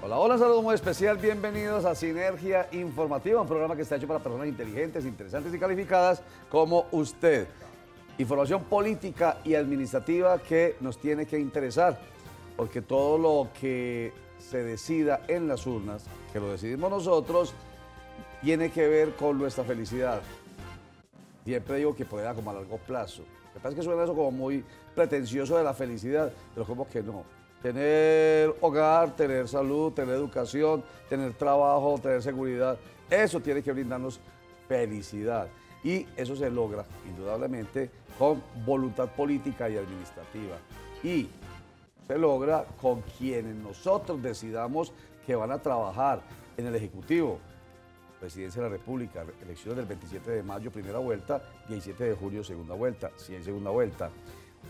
Hola, hola, saludo muy especial, bienvenidos a Sinergia Informativa, un programa que está hecho para personas inteligentes, interesantes y calificadas como usted. Información política y administrativa que nos tiene que interesar, porque todo lo que se decida en las urnas, que lo decidimos nosotros, tiene que ver con nuestra felicidad. Siempre digo que pueda como a largo plazo. Me parece que suena eso como muy pretencioso de la felicidad, pero como que no. Tener hogar, tener salud, tener educación, tener trabajo, tener seguridad, eso tiene que brindarnos felicidad. Y eso se logra, indudablemente, con voluntad política y administrativa. Y se logra con quienes nosotros decidamos que van a trabajar en el Ejecutivo, Presidencia de la República, elecciones del 27 de mayo, primera vuelta, 17 de julio, segunda vuelta, si hay segunda vuelta.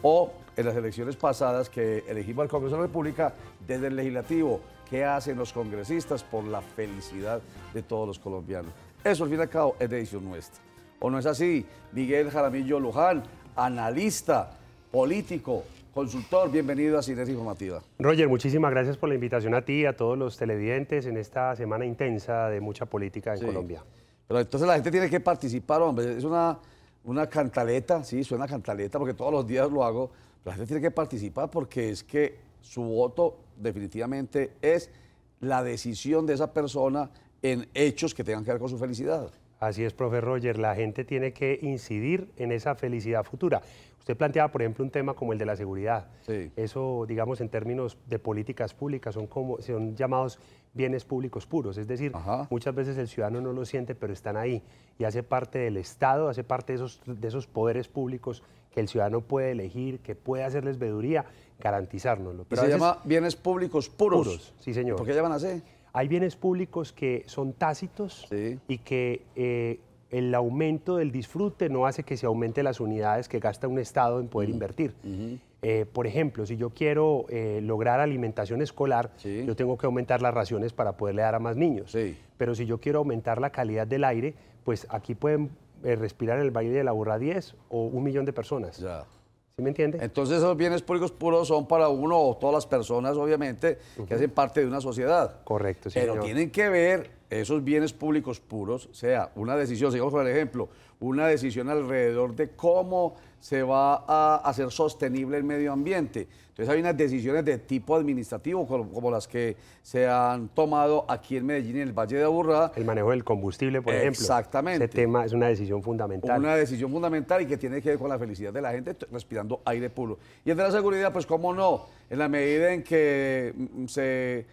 O en las elecciones pasadas que elegimos al Congreso de la República, desde el Legislativo, ¿qué hacen los congresistas por la felicidad de todos los colombianos? Eso, al fin y al cabo, es decisión nuestra. ¿O no es así? Miguel Jaramillo Luján, analista, político, consultor, bienvenido a Sinergia Informativa. Roger, muchísimas gracias por la invitación a ti y a todos los televidentes en esta semana intensa de mucha política en Colombia. Pero entonces la gente tiene que participar, hombre, es una cantaleta, sí, suena cantaleta porque todos los días lo hago, pero la gente tiene que participar porque es que su voto definitivamente es la decisión de esa persona en hechos que tengan que ver con su felicidad. Así es, profe Roger, la gente tiene que incidir en esa felicidad futura. Usted planteaba, por ejemplo, un tema como el de la seguridad. Sí. Eso, digamos, en términos de políticas públicas, son llamados bienes públicos puros. Es decir, muchas veces el ciudadano no lo siente, pero están ahí. Y hace parte del Estado, hace parte de esos poderes públicos que el ciudadano puede elegir, que puede hacerles veeduría, garantizárnoslo. Pero se llama bienes públicos puros. Puros, sí, señor. ¿Por qué llaman así? Hay bienes públicos que son tácitos y que el aumento del disfrute no hace que se aumente las unidades que gasta un Estado en poder invertir. Por ejemplo, si yo quiero lograr alimentación escolar, yo tengo que aumentar las raciones para poderle dar a más niños. Pero si yo quiero aumentar la calidad del aire, pues aquí pueden respirar en el Valle de la Aburrá 10 o 1 millón de personas. ¿Sí me entiende? Entonces esos bienes públicos puros son para uno o todas las personas, obviamente, que hacen parte de una sociedad. Correcto, sí, pero tienen que ver esos bienes públicos puros, sea una decisión, sigamos con el ejemplo, una decisión alrededor de cómo se va a hacer sostenible el medio ambiente. Entonces hay unas decisiones de tipo administrativo, como las que se han tomado aquí en Medellín, en el Valle de Aburrá. El manejo del combustible, por ejemplo. Exactamente. Ese tema es una decisión fundamental. Una decisión fundamental y que tiene que ver con la felicidad de la gente respirando aire puro. Y el de la seguridad, pues cómo no, en la medida en que se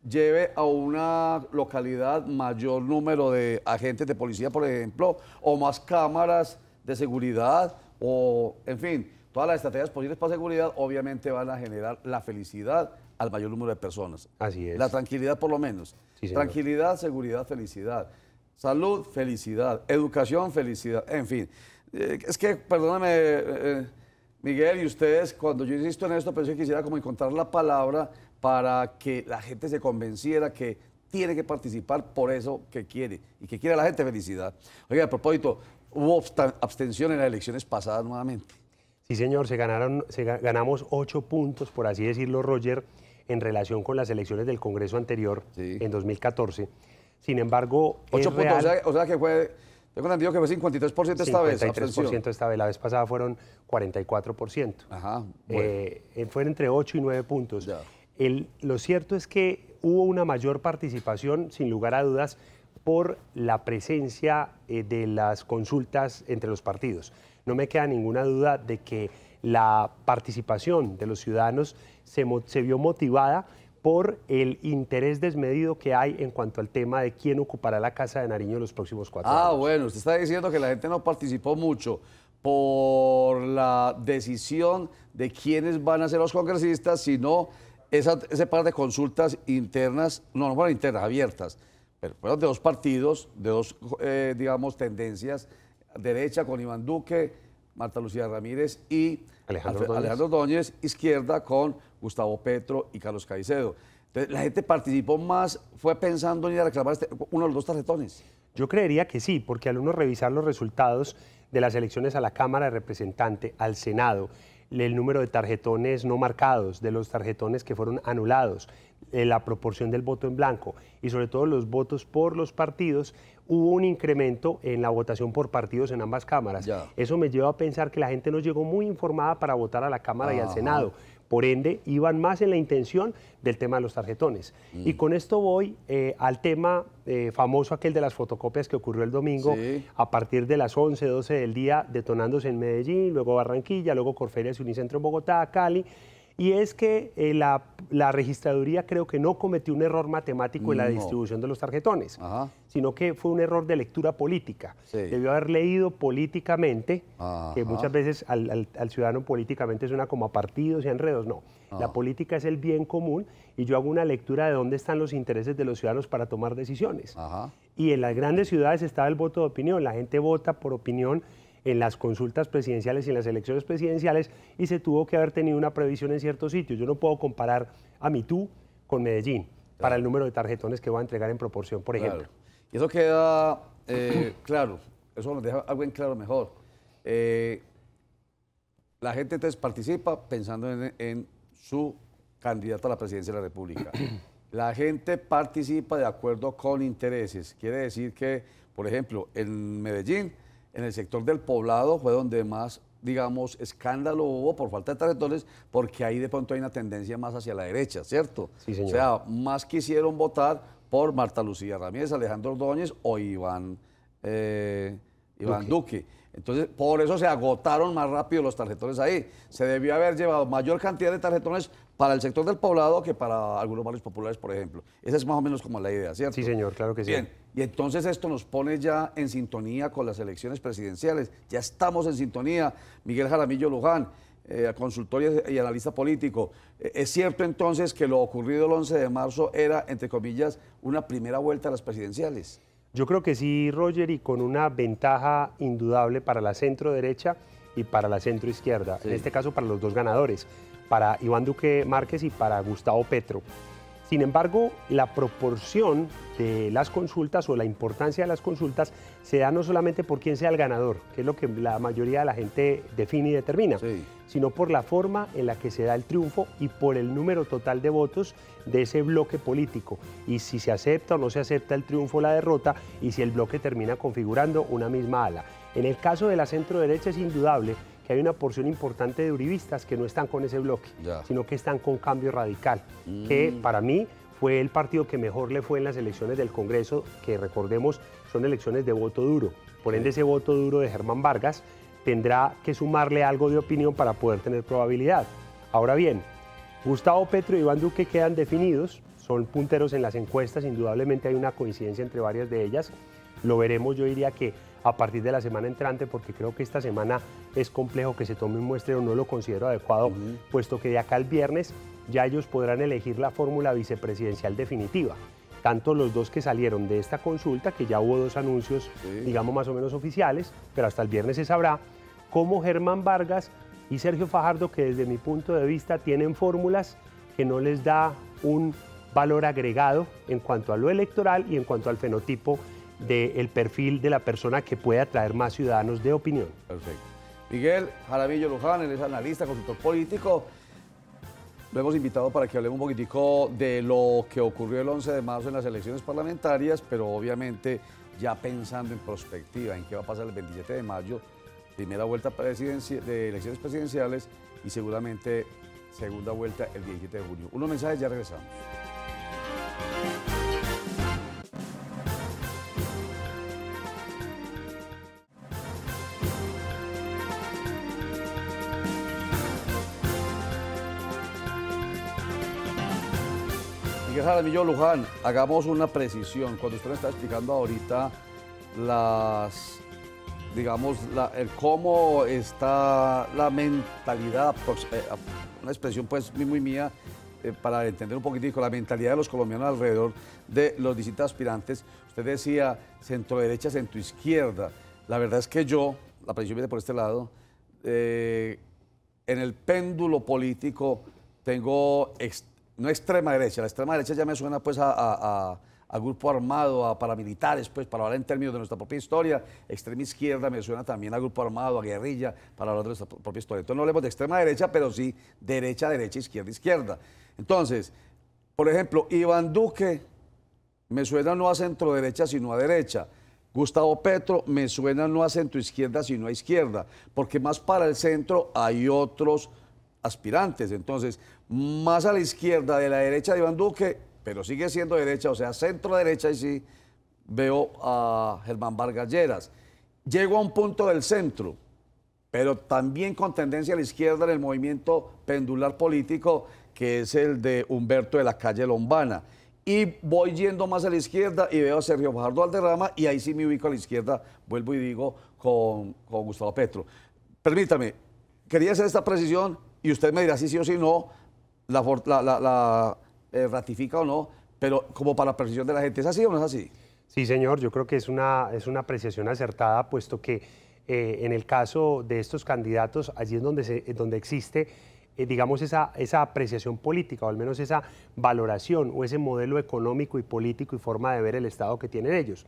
lleve a una localidad mayor número de agentes de policía, por ejemplo, o más cámaras de seguridad, o en fin, todas las estrategias posibles para seguridad obviamente van a generar la felicidad al mayor número de personas. Así es. La tranquilidad por lo menos. Sí, señor. Tranquilidad, seguridad, felicidad. Salud, felicidad. Educación, felicidad. En fin, es que, perdóname, Miguel, y ustedes, cuando yo insisto en esto, pensé que quisiera como encontrar la palabra para que la gente se convenciera que tiene que participar por eso que quiere, y que quiere la gente felicidad. Oiga, a propósito, hubo abstención en las elecciones pasadas nuevamente. Sí, señor, ganamos 8 puntos, por así decirlo, Roger, en relación con las elecciones del Congreso anterior, en 2014. Sin embargo, 8 puntos, o sea que fue, tengo entendido que fue 53% esta vez. 53% esta vez, la vez pasada fueron 44%. Ajá, bueno. Fueron entre 8 y 9 puntos. Lo cierto es que hubo una mayor participación, sin lugar a dudas, por la presencia de las consultas entre los partidos. No me queda ninguna duda de que la participación de los ciudadanos se vio motivada por el interés desmedido que hay en cuanto al tema de quién ocupará la Casa de Nariño en los próximos 4 años. Ah, bueno, usted está diciendo que la gente no participó mucho por la decisión de quiénes van a ser los congresistas, sino ese par de consultas internas, no fueron internas, abiertas, pero fueron de dos partidos, de dos, digamos, tendencias, derecha con Iván Duque, Marta Lucía Ramírez y Alejandro Ordóñez, izquierda con Gustavo Petro y Carlos Caicedo. Entonces, la gente participó más, fue pensando en ir a reclamar uno de los dos tarjetones. Yo creería que sí, porque al uno revisar los resultados de las elecciones a la Cámara de Representantes, al Senado, el número de tarjetones no marcados, de los tarjetones que fueron anulados, la proporción del voto en blanco y sobre todo los votos por los partidos, hubo un incremento en la votación por partidos en ambas cámaras. Ya. Eso me lleva a pensar que la gente no llegó muy informada para votar a la Cámara y al Senado. Por ende, iban más en la intención del tema de los tarjetones. Y con esto voy al tema famoso aquel de las fotocopias que ocurrió el domingo, a partir de las 11, 12 del día, detonándose en Medellín, luego Barranquilla, luego Corferias y Unicentro en Bogotá, Cali. Y es que la registraduría creo que no cometió un error matemático en la distribución de los tarjetones, sino que fue un error de lectura política. Debió haber leído políticamente, que muchas veces al ciudadano políticamente suena como a partidos y a enredos. No, la política es el bien común y yo hago una lectura de dónde están los intereses de los ciudadanos para tomar decisiones. Y en las grandes ciudades estaba el voto de opinión, la gente vota por opinión en las consultas presidenciales y en las elecciones presidenciales y se tuvo que haber tenido una previsión en ciertos sitios. Yo no puedo comparar a Mitú con Medellín para el número de tarjetones que voy a entregar en proporción, por ejemplo. Y eso queda claro, eso nos deja algo en claro mejor. La gente entonces participa pensando en su candidato a la presidencia de la República. La gente participa de acuerdo con intereses. Quiere decir que, por ejemplo, en Medellín, en el sector del Poblado fue donde más, digamos, escándalo hubo por falta de tarjetones, porque ahí de pronto hay una tendencia más hacia la derecha, ¿cierto? Sí, señor. O sea, más quisieron votar por Marta Lucía Ramírez, Alejandro Ordóñez o Iván Duque. Entonces, por eso se agotaron más rápido los tarjetones ahí. Se debió haber llevado mayor cantidad de tarjetones para el sector del Poblado que para algunos barrios populares, por ejemplo. Esa es más o menos como la idea, ¿cierto? Sí, señor, claro que sí. Bien, y entonces esto nos pone ya en sintonía con las elecciones presidenciales. Ya estamos en sintonía. Miguel Jaramillo Luján, consultor y analista político. ¿Es cierto entonces que lo ocurrido el 11 de marzo era, entre comillas, una primera vuelta a las presidenciales? Yo creo que sí, Roger, y con una ventaja indudable para la centro derecha y para la centro izquierda, en este caso para los dos ganadores, para Iván Duque Márquez y para Gustavo Petro. Sin embargo, la proporción de las consultas o la importancia de las consultas se da no solamente por quién sea el ganador, que es lo que la mayoría de la gente define y determina, sino por la forma en la que se da el triunfo y por el número total de votos de ese bloque político. Y si se acepta o no se acepta el triunfo o la derrota y si el bloque termina configurando una misma ala. En el caso de la centro derecha es indudable que hay una porción importante de uribistas que no están con ese bloque, sino que están con Cambio Radical, que para mí fue el partido que mejor le fue en las elecciones del Congreso, que recordemos son elecciones de voto duro. Por ende, ese voto duro de Germán Vargas tendrá que sumarle algo de opinión para poder tener probabilidad. Ahora bien, Gustavo Petro y Iván Duque quedan definidos, son punteros en las encuestas, indudablemente hay una coincidencia entre varias de ellas. Lo veremos, yo diría que a partir de la semana entrante, porque creo que esta semana es complejo que se tome un muestreo, no lo considero adecuado, puesto que de acá al viernes ya ellos podrán elegir la fórmula vicepresidencial definitiva. Tanto los dos que salieron de esta consulta, que ya hubo dos anuncios, digamos más o menos oficiales, pero hasta el viernes se sabrá, como Germán Vargas y Sergio Fajardo, que desde mi punto de vista tienen fórmulas que no les da un valor agregado en cuanto a lo electoral y en cuanto al fenotipo del perfil de la persona que puede atraer más ciudadanos de opinión. Perfecto. Miguel Jaramillo Luján, él es analista, consultor político. Lo hemos invitado para que hablemos un poquitico de lo que ocurrió el 11 de marzo en las elecciones parlamentarias, pero obviamente ya pensando en perspectiva, en qué va a pasar el 27 de mayo, primera vuelta de elecciones presidenciales y seguramente segunda vuelta el 17 de junio. Unos mensajes, ya regresamos. Miguel Jaramillo Luján, hagamos una precisión. Cuando usted me está explicando ahorita el cómo está la mentalidad, una expresión pues muy mía, para entender un poquitico la mentalidad de los colombianos alrededor de los distintos aspirantes. Usted decía centro derecha, centro izquierda. La verdad es que yo, la precisión viene por este lado, en el péndulo político tengo no extrema derecha, la extrema derecha ya me suena pues a a grupo armado, a paramilitares, pues para hablar en términos de nuestra propia historia. Extrema izquierda me suena también a grupo armado, a guerrilla, para hablar de nuestra propia historia. Entonces no hablemos de extrema derecha, pero sí derecha, derecha, izquierda, izquierda. Entonces, por ejemplo, Iván Duque me suena no a centro derecha, sino a derecha. Gustavo Petro me suena no a centro izquierda, sino a izquierda, porque más para el centro hay otros aspirantes. Entonces, más a la izquierda de la derecha de Iván Duque, pero sigue siendo derecha, o sea, centro derecha, y sí veo a Germán Vargas Lleras. Llego a un punto del centro, pero también con tendencia a la izquierda en el movimiento pendular político, que es el de Humberto de la Calle Lombana. Y voy yendo más a la izquierda y veo a Sergio Fajardo Valderrama, y ahí sí me ubico a la izquierda, vuelvo y digo, con Gustavo Petro. Permítame, quería hacer esta precisión y usted me dirá si sí o si no, ratifica o no, pero como para la precisión de la gente, ¿es así o no es así? Sí, señor, yo creo que es una apreciación acertada, puesto que en el caso de estos candidatos, allí es donde existe, digamos, esa apreciación política, o al menos esa valoración, o ese modelo económico y político y forma de ver el Estado que tienen ellos.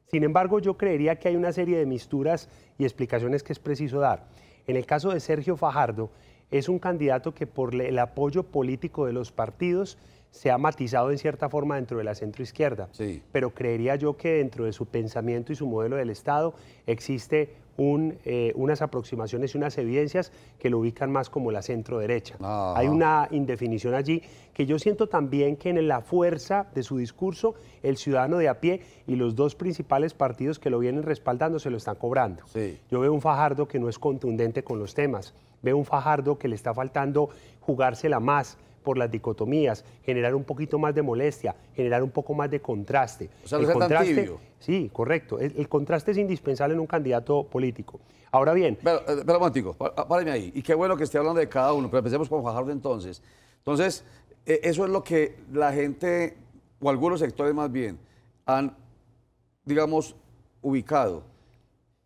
Sin embargo, yo creería que hay una serie de misturas y explicaciones que es preciso dar. En el caso de Sergio Fajardo, es un candidato que por el apoyo político de los partidos se ha matizado en cierta forma dentro de la centroizquierda. Sí. Pero creería yo que dentro de su pensamiento y su modelo del Estado existe unas aproximaciones y unas evidencias que lo ubican más como la centro-derecha. Hay una indefinición allí que yo siento también que en la fuerza de su discurso el ciudadano de a pie y los dos principales partidos que lo vienen respaldando se lo están cobrando. Sí. Yo veo un Fajardo que no es contundente con los temas, veo un Fajardo que le está faltando jugársela más por las dicotomías, generar un poquito más de molestia, generar un poco más de contraste. O sea, no es tan tibio. Sí, correcto. El contraste es indispensable en un candidato político. Ahora bien... Pero un momentico, párame ahí. Y qué bueno que esté hablando de cada uno, pero empecemos con Fajardo entonces. Entonces, eso es lo que la gente, o algunos sectores más bien, han, digamos, ubicado.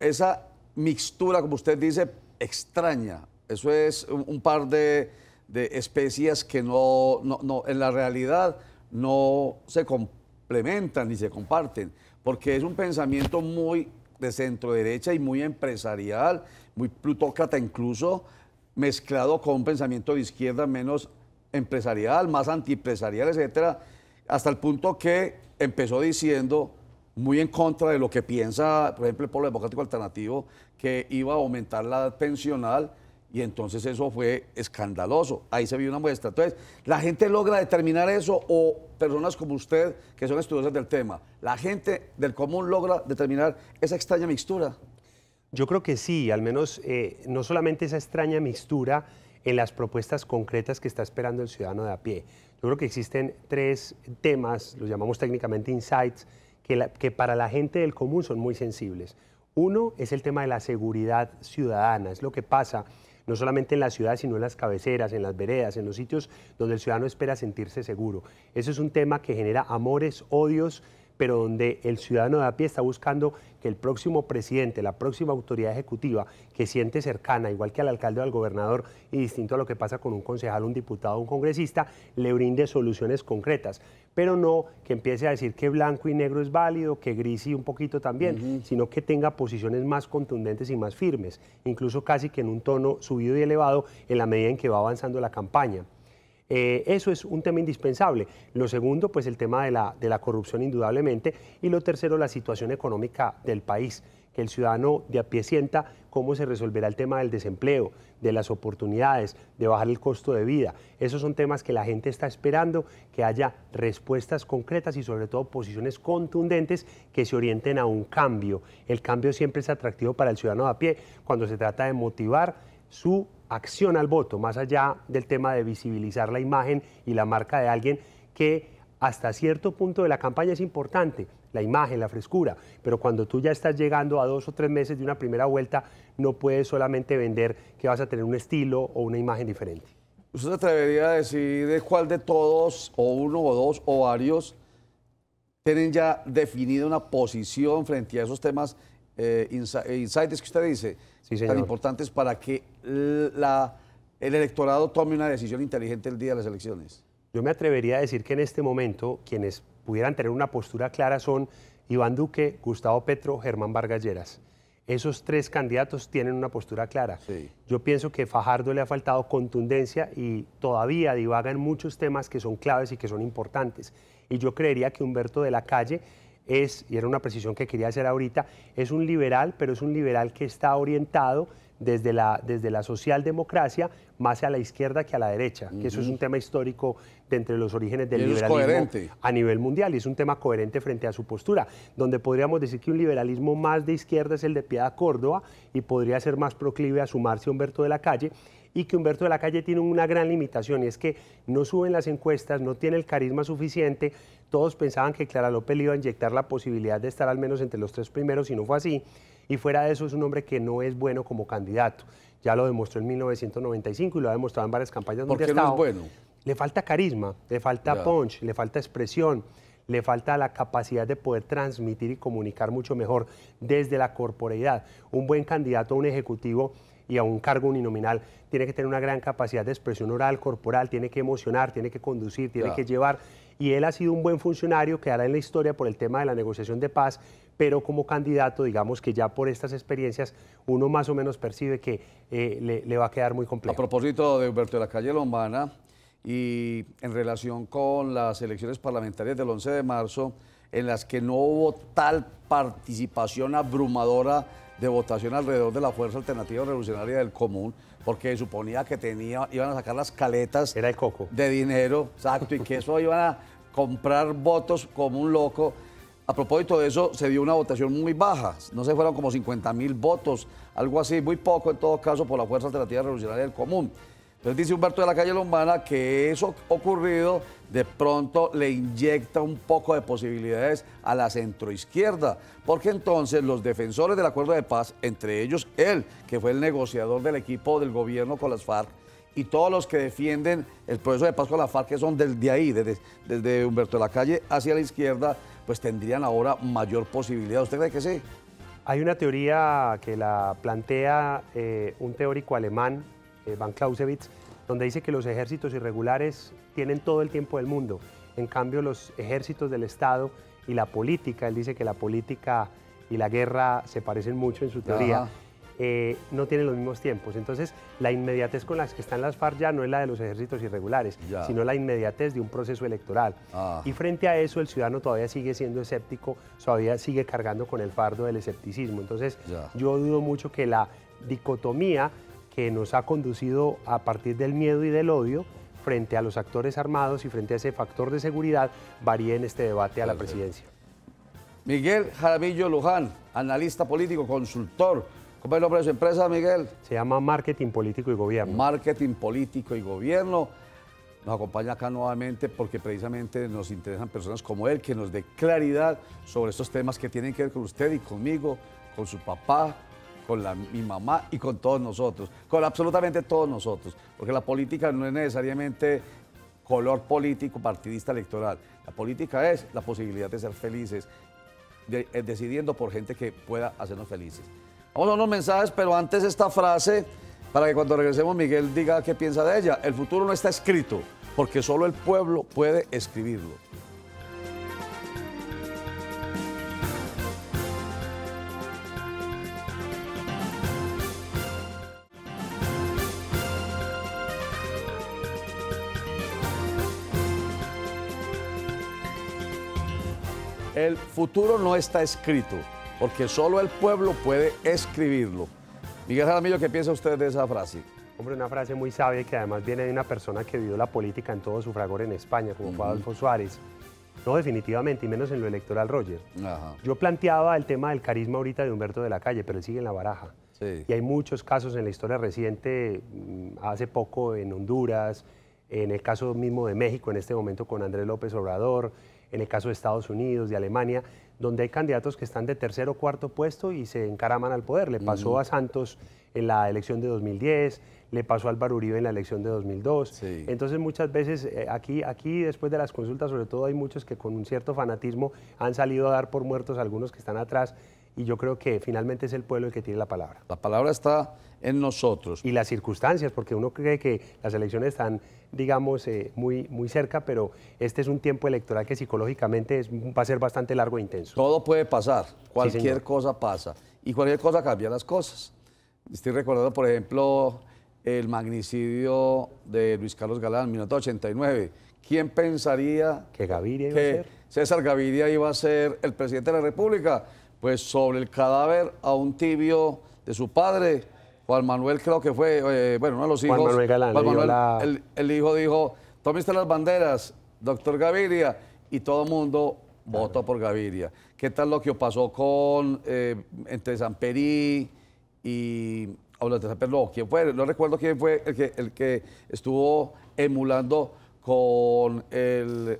Esa mixtura, como usted dice, extraña. Eso es un par de especias que no, en la realidad no se complementan ni se comparten, porque es un pensamiento muy de centro derecha y muy empresarial, muy plutócrata incluso, mezclado con un pensamiento de izquierda menos empresarial, más antiempresarial, etcétera, hasta el punto que empezó diciendo, muy en contra de lo que piensa, por ejemplo, el Polo Democrático Alternativo, que iba a aumentar la edad pensional. Y entonces eso fue escandaloso. Ahí se vio una muestra. Entonces, ¿la gente logra determinar eso o personas como usted, que son estudiosos del tema, la gente del común logra determinar esa extraña mixtura? Yo creo que sí, al menos no solamente esa extraña mixtura en las propuestas concretas que está esperando el ciudadano de a pie. Yo creo que existen tres temas, los llamamos técnicamente insights, que para la gente del común son muy sensibles. Uno es el tema de la seguridad ciudadana, es lo que pasa no solamente en la ciudad, sino en las cabeceras, en las veredas, en los sitios donde el ciudadano espera sentirse seguro. Eso es un tema que genera amores, odios, pero donde el ciudadano de a pie está buscando que el próximo presidente, la próxima autoridad ejecutiva, que siente cercana, igual que al alcalde o al gobernador, y distinto a lo que pasa con un concejal, un diputado o un congresista, le brinde soluciones concretas, pero no que empiece a decir que blanco y negro es válido, que gris y un poquito también, sino que tenga posiciones más contundentes y más firmes, incluso casi que en un tono subido y elevado en la medida en que va avanzando la campaña. Eso es un tema indispensable. Lo segundo, pues el tema de la corrupción indudablemente, y lo tercero, la situación económica del país, que el ciudadano de a pie sienta cómo se resolverá el tema del desempleo, de las oportunidades, de bajar el costo de vida. Esos son temas que la gente está esperando, que haya respuestas concretas y sobre todo posiciones contundentes que se orienten a un cambio. El cambio siempre es atractivo para el ciudadano de a pie cuando se trata de motivar su acción al voto, más allá del tema de visibilizar la imagen y la marca de alguien que hasta cierto punto de la campaña es importante, la imagen, la frescura, pero cuando tú ya estás llegando a 2 o 3 meses de una primera vuelta, no puedes solamente vender que vas a tener un estilo o una imagen diferente. ¿Usted se atrevería a decir de cuál de todos, o uno o dos o varios, tienen ya definida una posición frente a esos temas insights que usted dice, sí, señor, tan importantes para que el electorado tome una decisión inteligente el día de las elecciones? Yo me atrevería a decir que en este momento quienes pudieran tener una postura clara son Iván Duque, Gustavo Petro, Germán Vargas Lleras. Esos tres candidatos tienen una postura clara. Sí. Yo pienso que Fajardo le ha faltado contundencia y todavía divaga en muchos temas que son claves y que son importantes. Y yo creería que Humberto de la Calle es, y era una precisión que quería hacer ahorita, es un liberal, pero es un liberal que está orientado desde la socialdemocracia más a la izquierda que a la derecha, que eso es un tema histórico de entre los orígenes del liberalismo a nivel mundial y es un tema coherente frente a su postura, donde podríamos decir que un liberalismo más de izquierda es el de Piedad Córdoba y podría ser más proclive a sumarse a Humberto de la Calle, y que Humberto de la Calle tiene una gran limitación y es que no suben las encuestas, no tiene el carisma suficiente. Todos pensaban que Clara López le iba a inyectar la posibilidad de estar al menos entre los tres primeros y no fue así. Y fuera de eso es un hombre que no es bueno como candidato. Ya lo demostró en 1995 y lo ha demostrado en varias campañas donde ha estado. ¿Por qué no es bueno? Le falta carisma, le falta punch, le falta expresión, le falta la capacidad de poder transmitir y comunicar mucho mejor desde la corporeidad. Un buen candidato a un ejecutivo y a un cargo uninominal tiene que tener una gran capacidad de expresión oral, corporal, tiene que emocionar, tiene que conducir, tiene que llevar. Y él ha sido un buen funcionario, quedará en la historia por el tema de la negociación de paz, pero como candidato, digamos que ya por estas experiencias, uno más o menos percibe que le va a quedar muy complejo. A propósito de Humberto de la Calle Lombana, y en relación con las elecciones parlamentarias del 11 de marzo, en las que no hubo tal participación abrumadora de votación alrededor de la Fuerza Alternativa Revolucionaria del Común, porque suponía que iban a sacar las caletas Era el coco. de dinero, exacto, y que eso iban a comprar votos como un loco. A propósito de eso, se dio una votación muy baja, no se fueron como 50.000 votos, algo así, muy poco en todo caso por la Fuerza Alternativa Revolucionaria del Común. Entonces dice Humberto de la Calle Lombana que eso ocurrido de pronto le inyecta un poco de posibilidades a la centroizquierda, porque entonces los defensores del acuerdo de paz, entre ellos él, que fue el negociador del equipo del gobierno con las FARC, y todos los que defienden el proceso de paz con la FARC, que son desde ahí, desde Humberto de la Calle hacia la izquierda, pues tendrían ahora mayor posibilidad. ¿Usted cree que sí? Hay una teoría que la plantea un teórico alemán, Van Clausewitz, donde dice que los ejércitos irregulares tienen todo el tiempo del mundo. En cambio, los ejércitos del Estado y la política, él dice que la política y la guerra se parecen mucho en su teoría, no tienen los mismos tiempos. Entonces, la inmediatez con la que están las FARC ya no es la de los ejércitos irregulares, sino la inmediatez de un proceso electoral. Y frente a eso, el ciudadano todavía sigue siendo escéptico, todavía sigue cargando con el fardo del escepticismo. Entonces, yo dudo mucho que la dicotomía que nos ha conducido a partir del miedo y del odio frente a los actores armados y frente a ese factor de seguridad varíe en este debate a la presidencia. Miguel Jaramillo Luján, analista político, consultor. ¿Cómo es el nombre de su empresa, Miguel? Se llama Marketing Político y Gobierno. Marketing Político y Gobierno. Nos acompaña acá nuevamente porque precisamente nos interesan personas como él que nos dé claridad sobre estos temas que tienen que ver con usted y conmigo, con su papá, con mi mamá y con todos nosotros, con absolutamente todos nosotros, porque la política no es necesariamente color político, partidista, electoral. La política es la posibilidad de ser felices, decidiendo por gente que pueda hacernos felices. Vamos a unos mensajes, pero antes esta frase, para que cuando regresemos Miguel diga qué piensa de ella. El futuro no está escrito, porque solo el pueblo puede escribirlo. El futuro no está escrito, porque solo el pueblo puede escribirlo. Miguel Jaramillo, ¿qué piensa usted de esa frase? Hombre, una frase muy sabia y que además viene de una persona que vivió la política en todo su fragor en España, como fue Adolfo Suárez. No, definitivamente, y menos en lo electoral, Roger. Yo planteaba el tema del carisma ahorita de Humberto de la Calle, pero él sigue en la baraja. Sí. Y hay muchos casos en la historia reciente, hace poco en Honduras, en el caso mismo de México, en este momento con Andrés López Obrador, en el caso de Estados Unidos, de Alemania, donde hay candidatos que están de tercer o cuarto puesto y se encaraman al poder. Le pasó a Santos en la elección de 2010, le pasó a Álvaro Uribe en la elección de 2002. Sí. Entonces muchas veces aquí después de las consultas sobre todo hay muchos que con un cierto fanatismo han salido a dar por muertos a algunos que están atrás y yo creo que finalmente es el pueblo el que tiene la palabra. La palabra está en nosotros. Y las circunstancias, porque uno cree que las elecciones están, digamos, muy cerca, pero este es un tiempo electoral que psicológicamente va a ser bastante largo e intenso. Todo puede pasar, cualquier Sí, cosa pasa, y cualquier cosa cambia las cosas. Estoy recordando, por ejemplo, el magnicidio de Luis Carlos Galán, 1989. ¿Quién pensaría que Gaviria iba a ser? César Gaviria iba a ser el presidente de la República? Pues sobre el cadáver a un tibio de su padre, Juan Manuel creo que fue, bueno, uno de los hijos. Juan Manuel Galán. Juan Manuel, el hijo dijo, tome usted las banderas, doctor Gaviria, y todo el mundo votó por Gaviria. ¿Qué tal lo que pasó con, entre Samperí y... ¿quién fue? No recuerdo quién fue el que estuvo emulando con el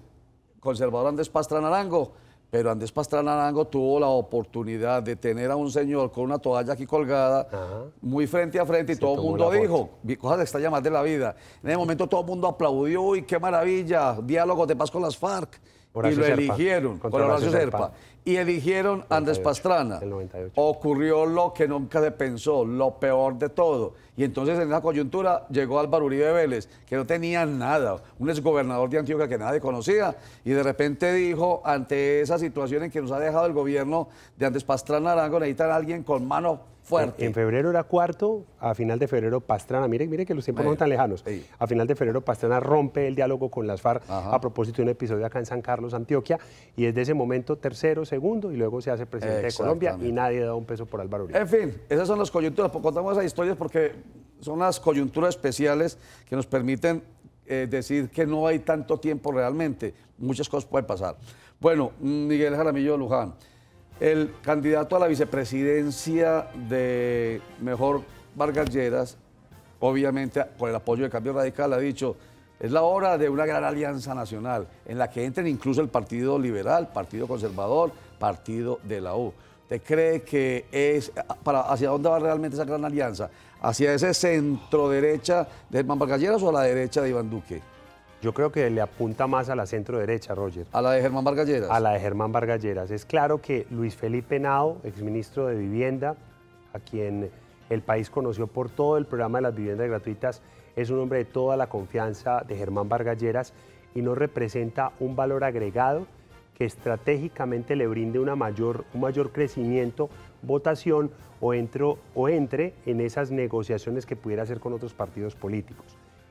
conservador Andrés Pastrana Arango, pero Andrés Pastrana Arango tuvo la oportunidad de tener a un señor con una toalla aquí colgada, muy frente a frente, y todo el mundo dijo, cosas extrañas más de la vida. En ese momento todo el mundo aplaudió, uy, qué maravilla, diálogos de paz con las FARC. Y lo eligieron, con Horacio Serpa. Y eligieron a Andrés Pastrana. El 98. Ocurrió lo que nunca se pensó, lo peor de todo. Y entonces en esa coyuntura llegó Álvaro Uribe Vélez, que no tenía nada, un exgobernador de Antioquia que nadie conocía, y de repente dijo, ante esa situación en que nos ha dejado el gobierno de Andrés Pastrana Arango, necesitan a alguien con mano fuerte. En febrero era cuarto, a final de febrero Pastrana, mire que los tiempos no son tan lejanos, a final de febrero Pastrana rompe el diálogo con las FARC a propósito de un episodio acá en San Carlos, Antioquia, y desde ese momento tercero, segundo, y luego se hace presidente de Colombia, y nadie da un peso por Álvaro Uribe. En fin, esas son las coyunturas, contamos esas historias porque son las coyunturas especiales que nos permiten decir que no hay tanto tiempo realmente, muchas cosas pueden pasar. Bueno, Miguel Jaramillo Luján, el candidato a la vicepresidencia de Mejor Vargas Lleras, obviamente con el apoyo de Cambio Radical, ha dicho, es la hora de una gran alianza nacional, en la que entren incluso el Partido Liberal, Partido Conservador, Partido de la U. ¿Usted cree que es hacia dónde va realmente esa gran alianza? ¿Hacia ese centro derecha de Germán Vargas Lleras o a la derecha de Iván Duque? Yo creo que le apunta más a la centro derecha, Roger. ¿A la de Germán Vargas Lleras? A la de Germán Vargas Lleras. Es claro que Luis Felipe Henao, exministro de Vivienda, a quien el país conoció por todo el programa de las viviendas gratuitas, es un hombre de toda la confianza de Germán Vargas Lleras y no representa un valor agregado que estratégicamente le brinde un mayor crecimiento, votación o entre en esas negociaciones que pudiera hacer con otros partidos políticos.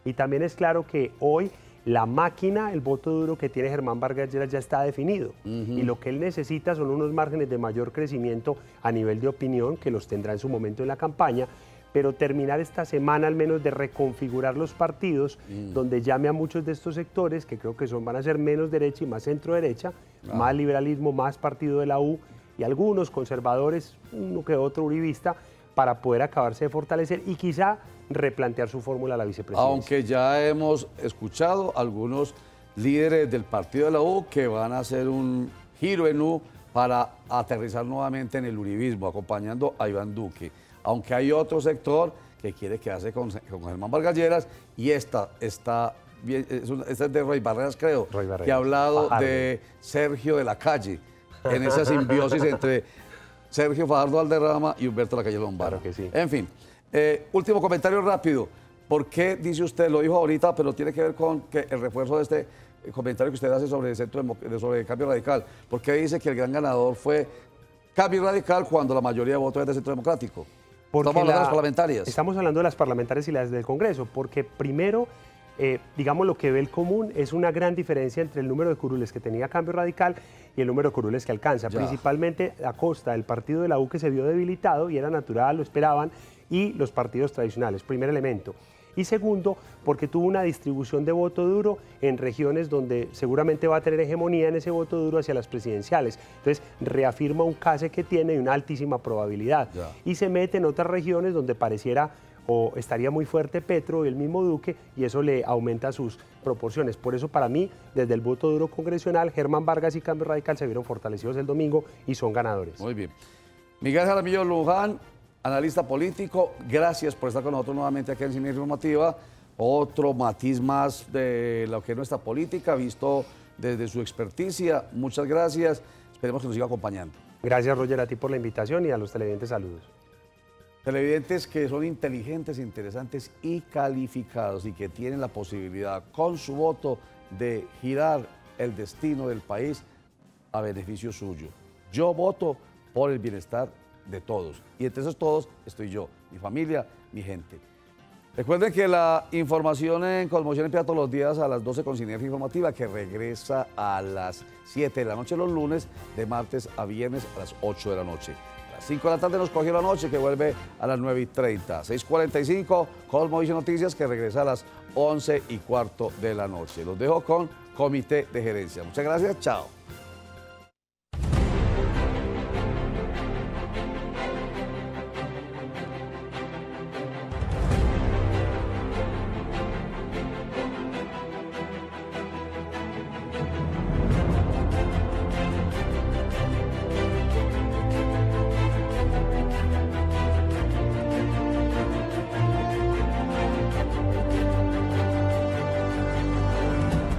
Y también es claro que hoy la máquina, el voto duro que tiene Germán Vargas Lleras ya está definido y lo que él necesita son unos márgenes de mayor crecimiento a nivel de opinión, que los tendrá en su momento en la campaña, pero terminar esta semana al menos de reconfigurar los partidos, donde llame a muchos de estos sectores, que creo que van a ser menos derecha y más centro derecha, más liberalismo, más partido de la U, y algunos conservadores, uno que otro uribista, para poder acabarse de fortalecer y quizá replantear su fórmula a la vicepresidencia. Aunque ya hemos escuchado algunos líderes del partido de la U que van a hacer un giro en U para aterrizar nuevamente en el uribismo, acompañando a Iván Duque. Aunque hay otro sector que quiere quedarse con Germán Vargas Lleras, y esta es de Roy Barreras, creo, que ha hablado de Sergio de la Calle, en esa simbiosis entre Sergio Fajardo Valderrama y Humberto Lacalle Lombardo. Claro que sí. En fin, último comentario rápido. ¿Por qué dice usted, lo dijo ahorita, pero tiene que ver con que el refuerzo de este comentario que usted hace sobre sobre Cambio Radical? ¿Por qué dice que el gran ganador fue Cambio Radical cuando la mayoría de votos es de Centro Democrático? Porque estamos hablando de las parlamentarias. Estamos hablando de las parlamentarias y las del Congreso, porque primero, digamos, lo que ve el común es una gran diferencia entre el número de curules que tenía Cambio Radical y el número de curules que alcanza, principalmente a costa del partido de la U, que se vio debilitado y era natural, lo esperaban, y los partidos tradicionales, primer elemento. Y segundo, porque tuvo una distribución de voto duro en regiones donde seguramente va a tener hegemonía en ese voto duro hacia las presidenciales. Entonces, reafirma un case que tiene y una altísima probabilidad. Y se mete en otras regiones donde pareciera o estaría muy fuerte Petro y el mismo Duque, y eso le aumenta sus proporciones. Por eso, para mí, desde el voto duro congresional, Germán Vargas y Cambio Radical se vieron fortalecidos el domingo y son ganadores. Muy bien. Miguel Jaramillo Luján, analista político, gracias por estar con nosotros nuevamente aquí en Cine Informativa. Otro matiz más de lo que es nuestra política, visto desde su experticia. Muchas gracias. esperemos que nos siga acompañando. Gracias, Roger, a ti por la invitación y a los televidentes saludos. Televidentes que son inteligentes, interesantes y calificados y que tienen la posibilidad con su voto de girar el destino del país a beneficio suyo. Yo voto por el bienestar de todos y entre esos todos estoy yo, mi familia, mi gente. Recuerden que la información en Cosmovisión empieza todos los días a las 12 con Sinergia Informativa, que regresa a las 7 de la noche los lunes, de martes a viernes a las 8 de la noche. A las 5 de la tarde nos cogió la noche, que vuelve a las 9:30. 6:45, Cosmovisión Noticias, que regresa a las 11:15 de la noche. Los dejo con Comité de Gerencia. Muchas gracias, chao.